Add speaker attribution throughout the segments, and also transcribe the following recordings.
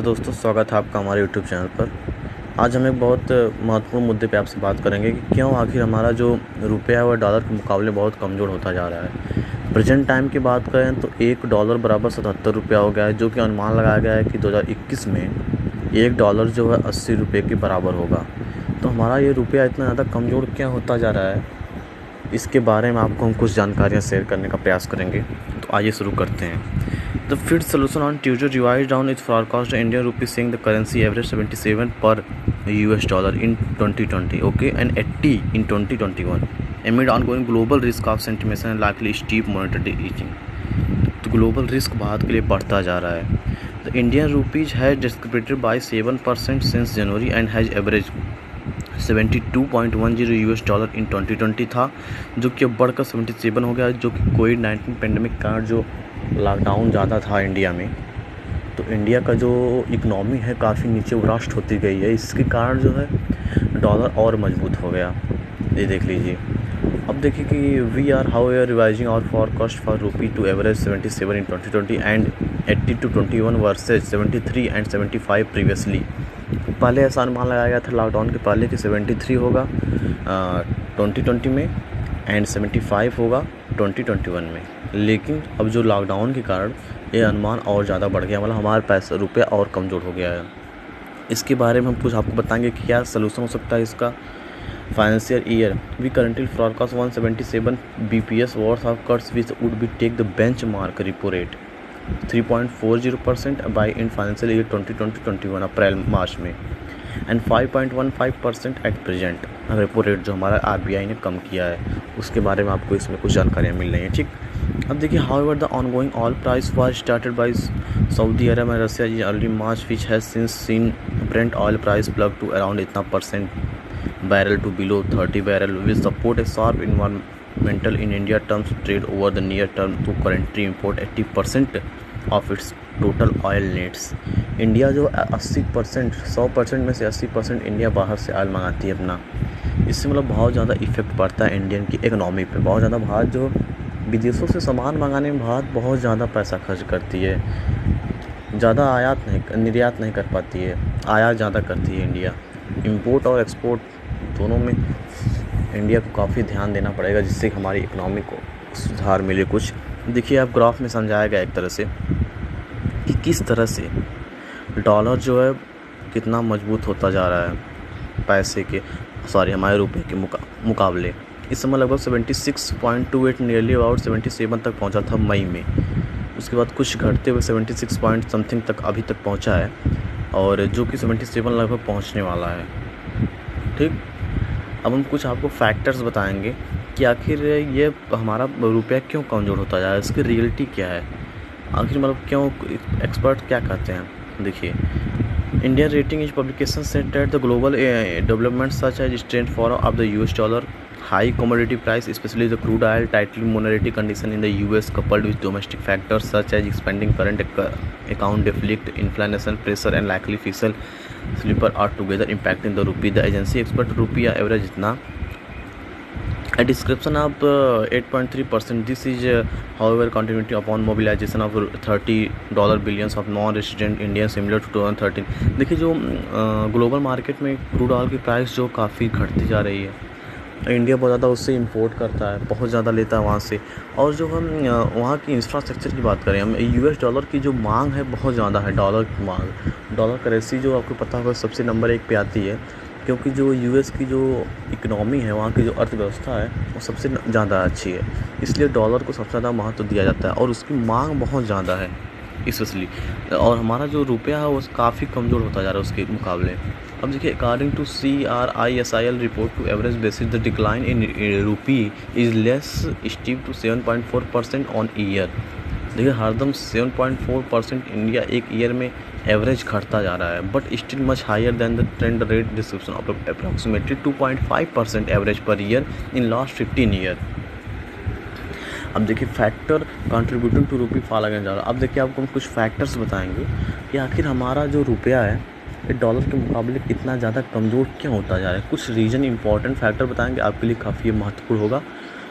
Speaker 1: दोस्तों, स्वागत है आपका हमारे यूट्यूब चैनल पर। आज हम एक बहुत महत्वपूर्ण मुद्दे पे आपसे बात करेंगे कि क्यों आखिर हमारा जो रुपया है वह डॉलर के मुकाबले बहुत कमज़ोर होता जा रहा है। प्रेजेंट टाइम की बात करें तो $1 बराबर 77 रुपया हो गया है, जो कि अनुमान लगाया गया है कि 2021 में $1 जो है 80 रुपये के बराबर होगा। तो हमारा ये रुपया इतना ज़्यादा कमज़ोर क्यों होता जा रहा है, इसके बारे में आपको हम कुछ जानकारियाँ शेयर करने का प्रयास करेंगे। तो आइए शुरू करते हैं। The Fed solution on Tuesday revised down its forecast to Indian rupee, saying the currency averaged 77 per US dollar in 2020, and 80 in 2021, amid ongoing global risk of sentiment and likely steep monetary easing. तो global risk Bharat के लिए बढ़ता जा रहा है। The Indian rupees has depreciated by 7% since January and has averaged 72.10 US dollar in 2020 था, जो कि अब बढ़कर 77 हो गया, जो कि कोविड-19 पेंडेमिक का जो लॉकडाउन ज़्यादा था इंडिया में, तो इंडिया का जो इकनॉमी है काफ़ी नीचे उरास्ट होती गई है। इसके कारण जो है डॉलर और मजबूत हो गया। ये देख लीजिए। अब देखिए कि we are how we are revising our forecast for rupee to average 77 in 2020 and 80 to 21 versus 73 and 75 previously. पहले ऐसा अनुमान लगाया गया था लॉकडाउन के पहले कि 73 होगा 2020 में एंड 75 होगा 2021 में, लेकिन अब जो लॉकडाउन के कारण ये अनुमान और ज़्यादा बढ़ गया, मतलब हमारा पैसा रुपया और कमज़ोर हो गया है। इसके बारे में हम कुछ आपको बताएंगे कि क्या सलूशन हो सकता है इसका। Financial year we currently forecast 177 BPS worth of cuts which would be take the benchmark repo rate 3.40% by in financial year 2020-21 April March में and 5.15% at present. Repo rate जो हमारा RBI ने कम किया है उसके बारे में आपको इसमें कुछ जानकारियाँ मिल रही हैं। ठीक, अब देखिए however the ongoing oil price was started by Saudi Arab and Russia in early March which has since seen Brent oil price plunge to around इतना percent barrel to below 30 barrel will support a sharp environmental in India terms trade over the near term to currently import 80% of its total oil needs। India जो 80% 100% में से 80% India बाहर से oil मंगाती है अपना। इससे मतलब बहुत ज़्यादा इफेक्ट पड़ता है इंडियन की इकनॉमी पे। बहुत ज़्यादा भारत जो विदेशों से सामान मंगाने में भारत बहुत ज़्यादा पैसा खर्च करती है, ज़्यादा आयात नहीं निर्यात नहीं कर पाती है, आयात ज़्यादा करती है इंडिया। इंपोर्ट और एक्सपोर्ट दोनों में इंडिया को काफ़ी ध्यान देना पड़ेगा, जिससे हमारी इकनॉमी को सुधार मिले। कुछ देखिए आप ग्राफ में समझाया गया एक तरह से कि किस तरह से डॉलर जो है कितना मजबूत होता जा रहा है पैसे के हमारे रुपए के मुकाबले। इस समय लगभग 76.28 नियरली अबाउट 77 तक पहुंचा था मई में। उसके बाद कुछ घटते हुए 76 पॉइंट समथिंग तक अभी तक पहुंचा है, और जो कि 77 लगभग पहुंचने वाला है। ठीक, अब हम कुछ आपको फैक्टर्स बताएंगे कि आखिर ये हमारा रुपया क्यों कमज़ोर होता जा रहा है, इसकी रियलिटी क्या है, आखिर मतलब क्यों एक्सपर्ट क्या कहते हैं। देखिए, Indian rating is publication set that the global development such as strength for of the US dollar, high commodity price especially the crude oil, tightly monetary condition in the US coupled with domestic factors such as expanding current account deficit, inflation pressure and likely fiscal slipper are together impacting the rupee। The agency expect rupee average इतना a description of 8.3%। This is however contributing upon mobilization of $30 billions of non-resident Indians similar to 2013। देखिए जो global market में crude oil की price जो काफ़ी घटती जा रही है, इंडिया बहुत ज़्यादा उससे इंपोर्ट करता है, बहुत ज़्यादा लेता है वहाँ से। और जो हम वहाँ की इंफ्रास्ट्रक्चर की बात करें, हम US डॉलर की जो मांग है बहुत ज़्यादा है। डॉलर की मांग, डॉलर करेंसी जो आपको पता होगा सबसे नंबर 1 पे आती है, क्योंकि जो US की जो इकनॉमी है, वहाँ की जो अर्थव्यवस्था है वो सबसे ज़्यादा अच्छी है, इसलिए डॉलर को सबसे ज़्यादा महत्व दिया जाता है और उसकी मांग बहुत ज़्यादा है इसलिए। और हमारा जो रुपया है वो काफ़ी कमज़ोर होता जा रहा है उसके मुकाबले। अब देखिए according to CRISIL report to average basis the decline in rupee is less steep to 7.4% on year. देखिए हरदम 7.4% इंडिया एक ईयर में एवरेज घटता जा रहा है, but still much higher than the trend rate description of approximately 2.5% average per year in last 15 year. अब देखिए factor contributing to rupee fall against dollar. अब देखिए आपको हम कुछ फैक्टर्स बताएंगे कि आखिर हमारा जो रुपया है ये डॉलर के मुकाबले कितना ज़्यादा कमज़ोर क्यों होता जा रहा है। कुछ रीजन इंपॉर्टेंट फैक्टर बताएंगे, आपके लिए काफ़ी महत्वपूर्ण होगा।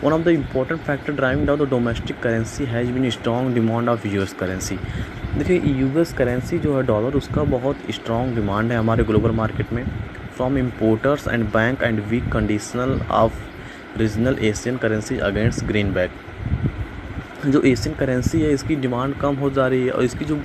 Speaker 1: One of the important factor driving down the domestic currency has been strong demand of US currency. देखिए यूएस करेंसी जो है डॉलर, उसका बहुत स्ट्रॉन्ग डिमांड है हमारे ग्लोबल मार्केट में from importers and bank and weak conditional of regional Asian currency against greenback. जो Asian currency है इसकी डिमांड कम हो जा रही है और इसकी जो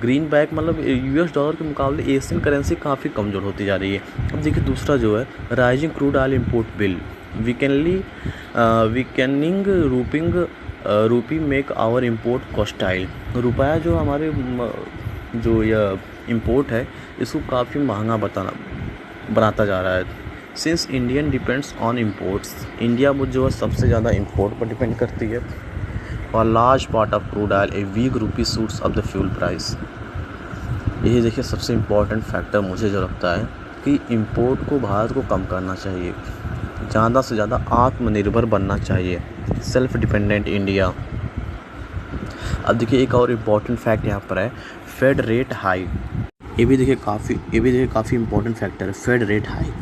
Speaker 1: ग्रीन बैक मतलब यूएस डॉलर के मुकाबले एशियन करेंसी काफ़ी कमज़ोर होती जा रही है। अब देखिए दूसरा जो है rising crude oil import bill weakening rupee make our import कॉस्टाइल। रुपया जो हमारे जो यह इम्पोर्ट है इसको काफ़ी महंगा बनाता जा रहा है। Since Indian depends on imports, India जो है सबसे ज़्यादा इम्पोर्ट पर डिपेंड करती है और large part of crude oil a weak rupee suits of the fuel price. यही देखिए सबसे इम्पोर्टेंट फैक्टर मुझे जो लगता है कि इम्पोर्ट को भारत को कम करना चाहिए, ज़्यादा से ज़्यादा आत्मनिर्भर बनना चाहिए, सेल्फ डिपेंडेंट इंडिया। अब देखिए एक और इम्पॉर्टेंट फैक्ट यहाँ पर है फेड रेट हाई। ये भी देखिए काफ़ी इम्पोर्टेंट फैक्टर है Fed rate high.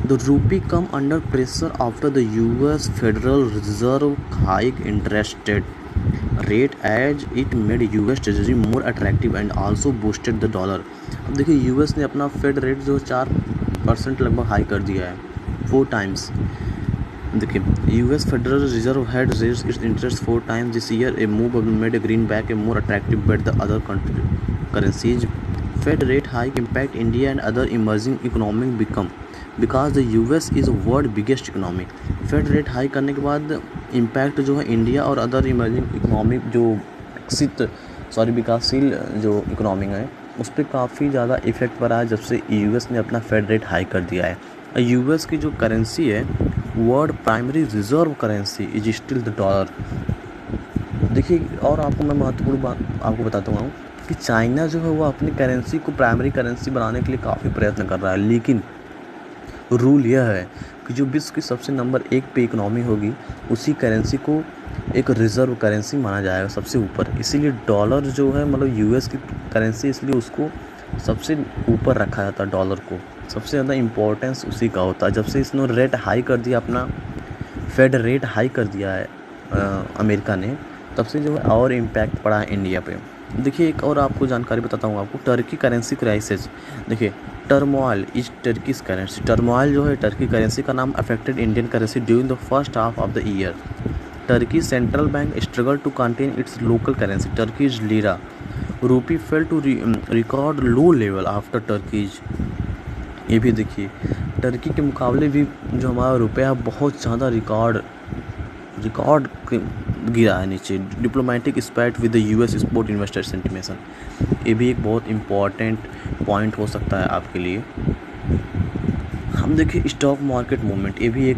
Speaker 1: The rupee come under pressure after the US Federal Reserve hike interest rate as it made US treasury more attractive and also boosted the dollar. अब देखिए US ने अपना Fed rate जो 4% लगभग high कर दिया है, 4 times. देखिए US Federal Reserve had raised its interest 4 times this year, a move made greenback a more attractive bet the other currencies. Fed rate hike impact India and other emerging economic become because the US is world biggest economy. Fed rate high करने के बाद impact जो है India और other emerging economic जो विकासशील जो economy है उस पर काफ़ी ज़्यादा इफेक्ट पड़ा है जब से यूएस ने अपना फेड रेट हाई कर दिया है। यूएस की जो करेंसी है world primary reserve currency is still the dollar. देखिए और आपको मैं महत्वपूर्ण बात आपको बताता हूँ कि चाइना जो है वो अपनी करेंसी को प्राइमरी करेंसी बनाने के लिए काफ़ी प्रयत्न कर रहा है, लेकिन रूल यह है कि जो विश्व की सबसे नंबर 1 पे इकोनॉमी होगी उसी करेंसी को एक रिज़र्व करेंसी माना जाएगा सबसे ऊपर। इसीलिए डॉलर जो है मतलब यूएस की करेंसी, इसलिए उसको सबसे ऊपर रखा जाता है। डॉलर को सबसे ज़्यादा इम्पोर्टेंस उसी का होता है। जब से इसने रेट हाई कर दिया, अपना फेड रेट हाई कर दिया है अमेरिका ने, तब से जो है और इम्पैक्ट पड़ा है इंडिया पे। देखिए एक और आपको जानकारी बताता हूँ आपको, टर्की करेंसी क्राइसिस। देखिए turmoil is Turkey's currency. Turmoil जो है टर्की करेंसी का नाम affected Indian currency during the first half of the year. Turkey central bank struggle to contain its local currency Turkey's lira. Rupee fell to record low level after Turkey's. ये भी देखिए Turkey के मुकाबले भी जो हमारा रुपया बहुत ज़्यादा रिकॉर्ड गिरा है नीचे। Diplomatic spat with the US export investor sentimentation. ये भी एक बहुत इम्पॉर्टेंट पॉइंट हो सकता है आपके लिए। हम देखिए स्टॉक मार्केट मूवमेंट, ये भी एक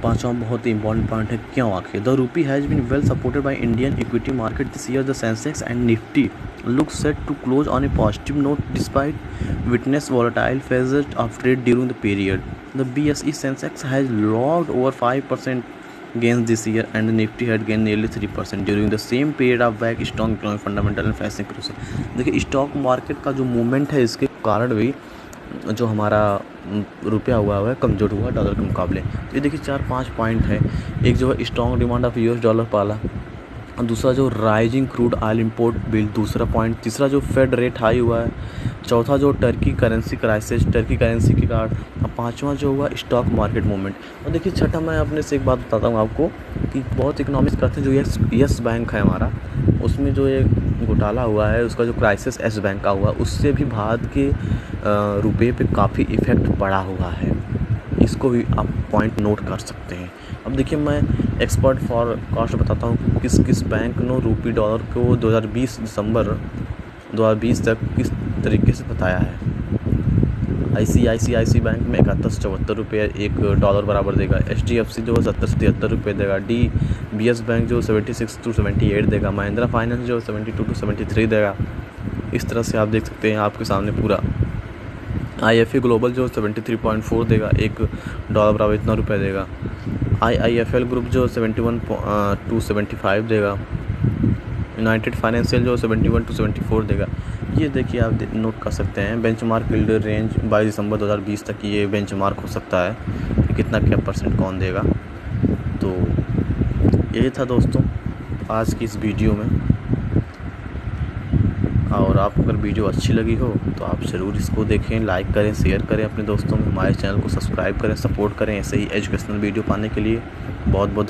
Speaker 1: पांचवा बहुत ही इंपॉर्टेंट पॉइंट है। क्यों आखिर the rupee has been well supported by Indian equity market this year. The Sensex and Nifty look set to close on a positive note despite witness volatile phases of trade during the period. The BSE Sensex has logged over 5% gains this year and the Nifty had gained nearly 3% during the same period of back strong economic fundamental and facing crucial। देखिए stock market का जो movement है इसके कारण भी जो हमारा रुपया हुआ है कमज़ोर हुआ डॉलर के मुकाबले। तो ये देखिए 4-5 पॉइंट है। एक जो है strong demand of US dollar पाला, दूसरा जो rising crude oil import bill दूसरा पॉइंट, तीसरा जो फेड रेट हाई हुआ है, चौथा जो Turkey currency crisis Turkey currency के कारण, और पांचवा जो हुआ स्टॉक मार्केट मूवमेंट। और देखिए छठा मैं अपने से एक बात बताता हूँ आपको कि बहुत इकोनॉमिक्स करते हैं। जो यस बैंक है हमारा, उसमें जो ये घोटाला हुआ है उसका जो क्राइसिस एस बैंक का हुआ, उससे भी भारत के रुपये पे काफ़ी इफ़ेक्ट पड़ा हुआ है। इसको भी आप पॉइंट नोट कर सकते हैं। अब देखिए मैं एक्सपर्ट फॉर कॉस्ट बताता हूँ किस किस बैंक ने रूपी डॉलर को 2020 दिसंबर 2020 तक किस तरीके से बताया है। ICICI बैंक में 71 से 74 रुपये एक डॉलर बराबर देगा। HDFC जो 70 से 73 रुपये देगा। DBS बैंक जो 76 to 78 देगा। महिंद्रा फाइनेंस जो 72 to 73 देगा। इस तरह से आप देख सकते हैं आपके सामने पूरा। IFA ग्लोबल जो 73.4 देगा, एक डॉलर बराबर इतना रुपये देगा। IIFL ग्रुप जो 71 to 75 देगा। यूनाइटेड फाइनेंशियल जो 71 to 74 देगा। ये देखिए आप नोट कर सकते हैं। बेंचमार्क यील्ड रेंज 22 दिसंबर 2020 तक ये बेंचमार्क हो सकता है कि कितना क्या परसेंट कौन देगा। तो यही था दोस्तों आज की इस वीडियो में। और आपको अगर वीडियो अच्छी लगी हो तो आप ज़रूर इसको देखें, लाइक करें, शेयर करें अपने दोस्तों में, हमारे चैनल को सब्सक्राइब करें, सपोर्ट करें ऐसे ही एजुकेशनल वीडियो पाने के लिए। बहुत बहुत